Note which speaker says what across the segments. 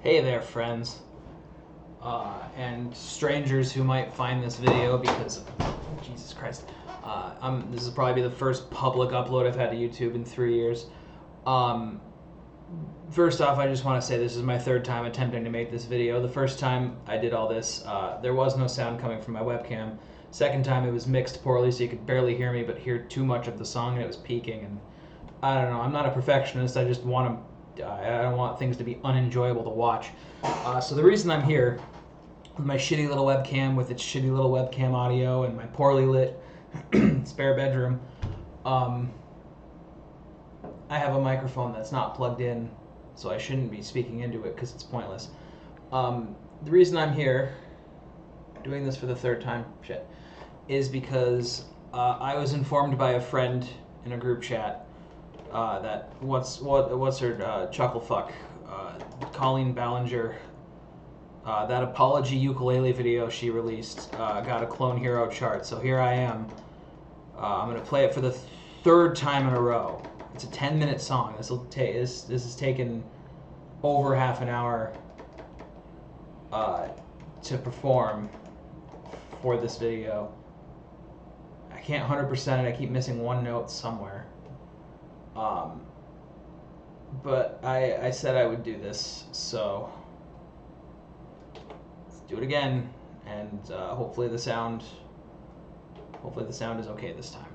Speaker 1: Hey there, friends, and strangers who might find this video because, Jesus Christ, this will probably be the first public upload I've had to YouTube in 3 years. Um, First off, I just want to say this is my third time attempting to make this video. The first time I did all this, there was no sound coming from my webcam. Second time, it was mixed poorly, so you could barely hear me, but hear too much of the song, and it was peaking. And I don't know. I'm not a perfectionist. I just want to. I don't want things to be unenjoyable to watch. So the reason I'm here with my shitty little webcam with its shitty little webcam audio and my poorly lit spare bedroom, I have a microphone that's not plugged in, so I shouldn't be speaking into it because it's pointless. The reason I'm here, doing this for the third time, is because I was informed by a friend in a group chat that what's her chuckle fuck, Colleen Ballinger, that apology ukulele video she released got a Clone Hero chart. So here I am. I'm gonna play it for the third time in a row. It's a 10-minute song. This has taken over half an hour to perform for this video. I can't 100% it. I keep missing one note somewhere. But I said I would do this, so let's do it again, and hopefully the sound is okay this time.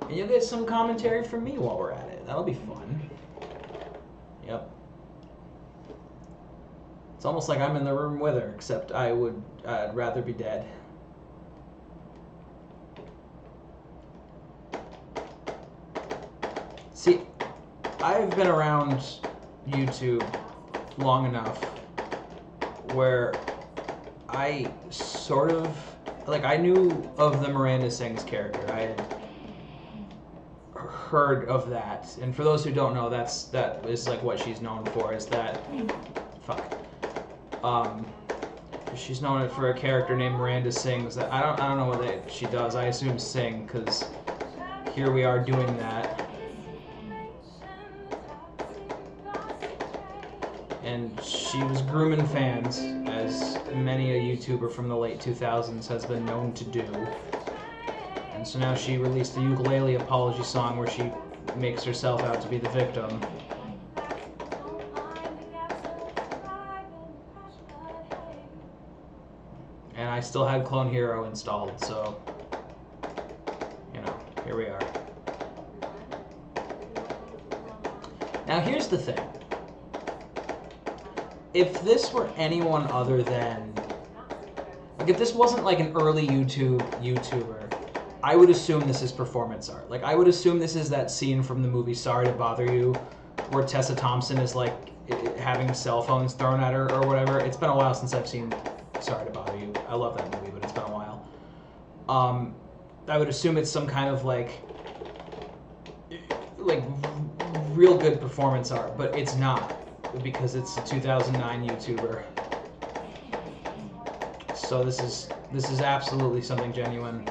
Speaker 1: And you'll get some commentary from me while we're at it. That'll be fun. Yep. It's almost like I'm in the room with her, except I'd rather be dead. See, I've been around YouTube long enough where I sort of, like, I knew of the Miranda Sings character. I had heard of that, and for those who don't know, that is like what she's known for, is that, she's known for a character named Miranda Sings. That I don't know what she does. I assume sing, because here we are doing that. And she was grooming fans, as many a YouTuber from the late 2000s has been known to do. And so now she released the ukulele apology song where she makes herself out to be the victim. And I still had Clone Hero installed, so, you know, here we are. Now here's the thing. If this were anyone other than, like, if this wasn't like an early YouTuber, I would assume this is performance art. Like, I would assume this is that scene from the movie Sorry to Bother You, where Tessa Thompson is like having cell phones thrown at her or whatever. It's been a while since I've seen Sorry to Bother You. I love that movie, but it's been a while. I would assume it's some kind of like real good performance art, but it's not, because it's a 2009 YouTuber. So this is absolutely something genuine,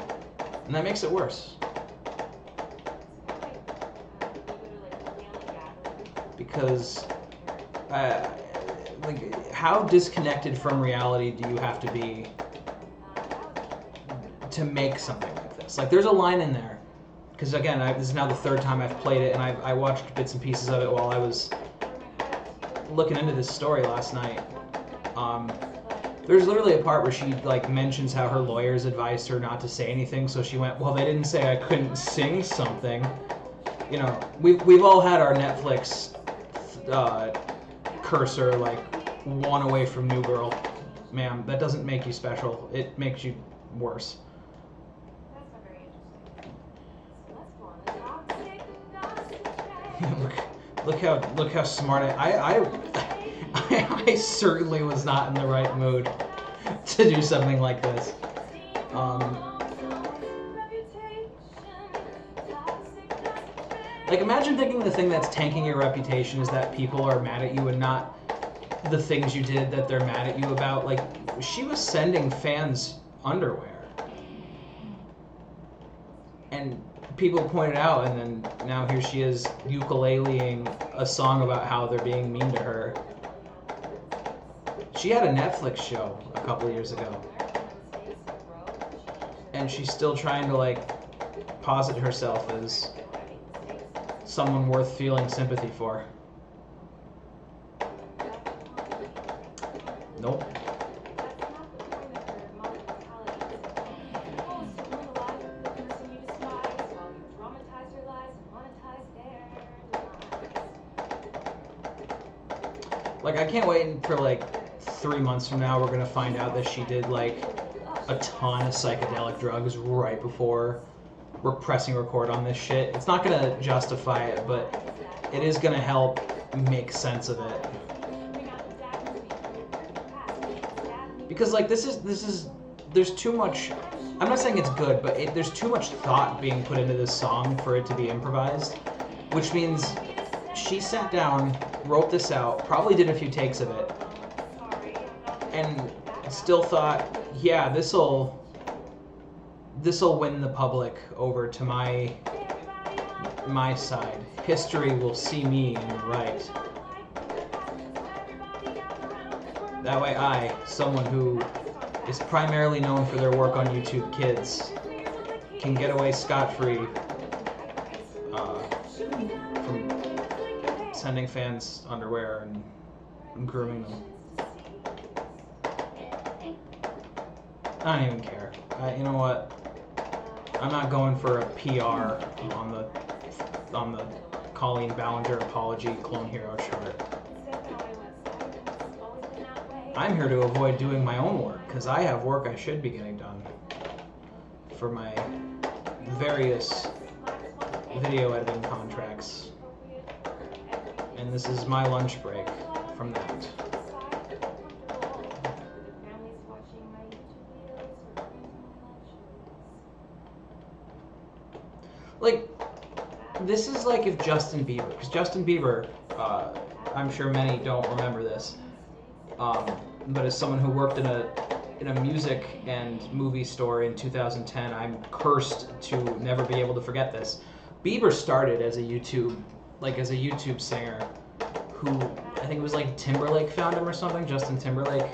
Speaker 1: and that makes it worse. Because like, how disconnected from reality do you have to be to make something like this? Like, there's a line in there, because again, this is now the third time I've played it, and I watched bits and pieces of it while I was looking into this story last night. There's literally a part where she like mentions how her lawyers advised her not to say anything, so she went, well, they didn't say I couldn't sing something. You know, we've all had our Netflix cursor like one away from New Girl. Ma'am, that doesn't make you special. It makes you worse. Look how smart I certainly was not in the right mood to do something like this. Like, imagine thinking the thing that's tanking your reputation is that people are mad at you and not the things you did that they're mad at you about. Like, she was sending fans underwear. And people pointed out, and then now here she is ukuleleing a song about how they're being mean to her. She had a Netflix show a couple years ago. And she's still trying to, like, posit herself as someone worth feeling sympathy for. Nope. Like, I can't wait for, like, 3 months from now we're gonna find out that she did, like, a ton of psychedelic drugs right before we're pressing record on this shit. It's not gonna justify it, but it is gonna help make sense of it. Because, like, this is, there's too much, I'm not saying it's good, but there's too much thought being put into this song for it to be improvised, which means she sat down, wrote this out, probably did a few takes of it, and still thought, yeah, this'll win the public over to my side. History will see me in the right. That way I, someone who is primarily known for their work on YouTube Kids, can get away scot-free from sending fans underwear and grooming them. I don't even care. You know what? I'm not going for a PR on the Colleen Ballinger apology Clone Hero shirt. I'm here to avoid doing my own work, because I have work I should be getting done for my various video editing contracts. And this is my lunch break from that. Like, this is like if Justin Bieber, because Justin Bieber, I'm sure many don't remember this, but as someone who worked in a music and movie store in 2010, I'm cursed to never be able to forget this. Bieber started as a YouTube singer, who I think it was like Timberlake found him or something, Justin Timberlake.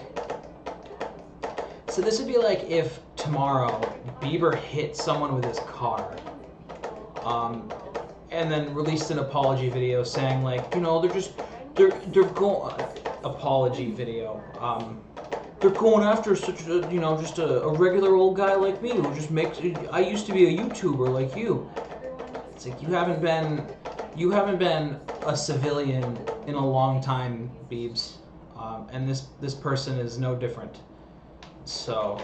Speaker 1: So this would be like if tomorrow Bieber hit someone with his car, and then released an apology video saying, like, you know, they're going, apology video, they're going after such a, you know, just a regular old guy like me who just makes, I used to be a YouTuber like you. It's like, you haven't been a civilian in a long time, Biebs, and this person is no different. So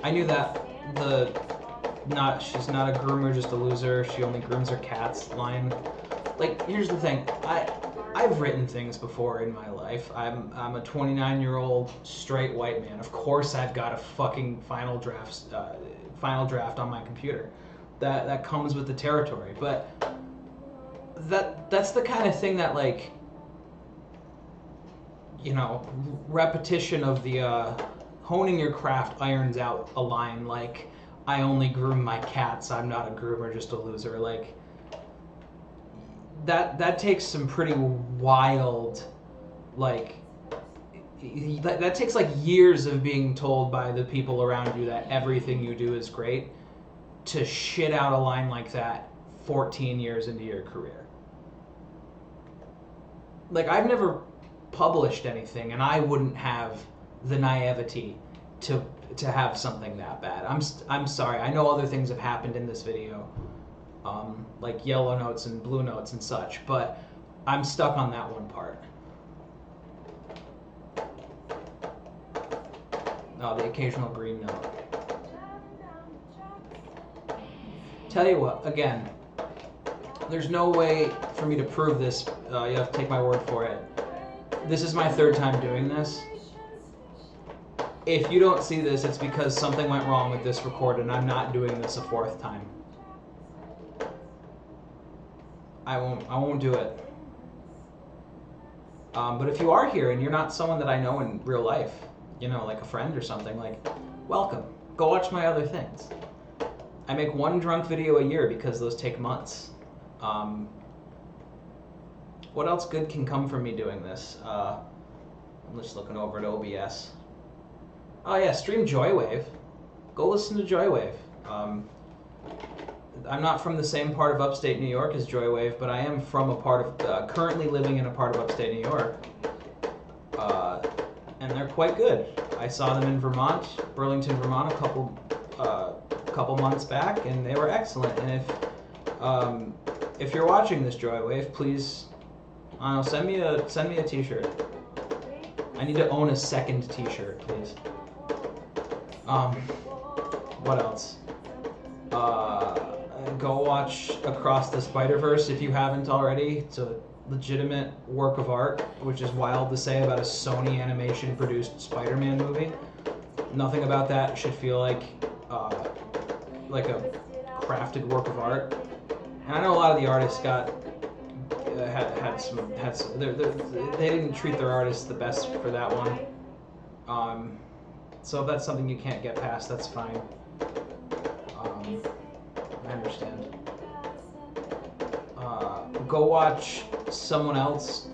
Speaker 1: I knew that she's not a groomer, just a loser. She only grooms her cats line. Like, here's the thing. I've written things before in my life. I'm a 29-year-old straight white man. Of course, I've got a fucking final draft on my computer. That comes with the territory. But that's the kind of thing that, like, you know, repetition of the honing your craft irons out a line, like, I only groom my cats, I'm not a groomer, just a loser. Like, that takes some pretty wild, like, that takes like years of being told by the people around you that everything you do is great to shit out a line like that 14 years into your career. Like, I've never published anything, and I wouldn't have the naivety to have something that bad. I'm sorry. I know other things have happened in this video, like yellow notes and blue notes and such, but I'm stuck on that one part. Oh, the occasional green note. Tell you what, again, there's no way for me to prove this. You have to take my word for it. This is my third time doing this. If you don't see this, it's because something went wrong with this record, and I'm not doing this a fourth time. I won't do it. But if you are here and you're not someone that I know in real life, you know, like a friend or something, like, welcome. Go watch my other things. I make one drunk video a year because those take months. What else good can come from me doing this? I'm just looking over at OBS. Oh yeah, stream Joywave. Go listen to Joywave. I'm not from the same part of upstate New York as Joywave, but I am from a part of, currently living in a part of upstate New York. And they're quite good. I saw them in Vermont, Burlington, Vermont, a couple months back, and they were excellent. And if you're watching this Joywave, please, send me a T-shirt. I need to own a second T-shirt, please. What else? Go watch Across the Spider-Verse if you haven't already. It's a legitimate work of art, which is wild to say about a Sony Animation produced Spider-Man movie. Nothing about that should feel like a crafted work of art. And I know a lot of the artists got had some they didn't treat their artists the best for that one. So if that's something you can't get past, that's fine. I understand. Go watch someone else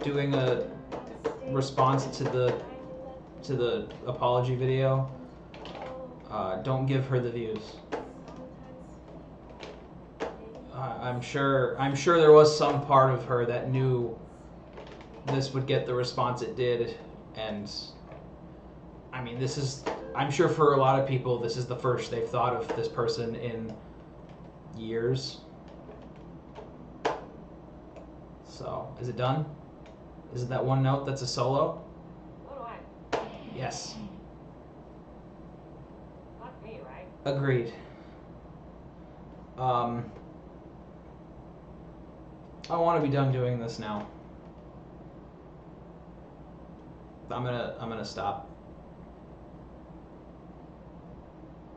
Speaker 1: doing a response to the apology video. Don't give her the views. I'm sure there was some part of her that knew this would get the response it did, and I mean, I'm sure for a lot of people this is the first they've thought of this person in years. So, is it done? Is it that one note that's a solo?
Speaker 2: So do I.
Speaker 1: Yes.
Speaker 2: Not me, right?
Speaker 1: Agreed. I want to be done doing this now. I'm gonna stop.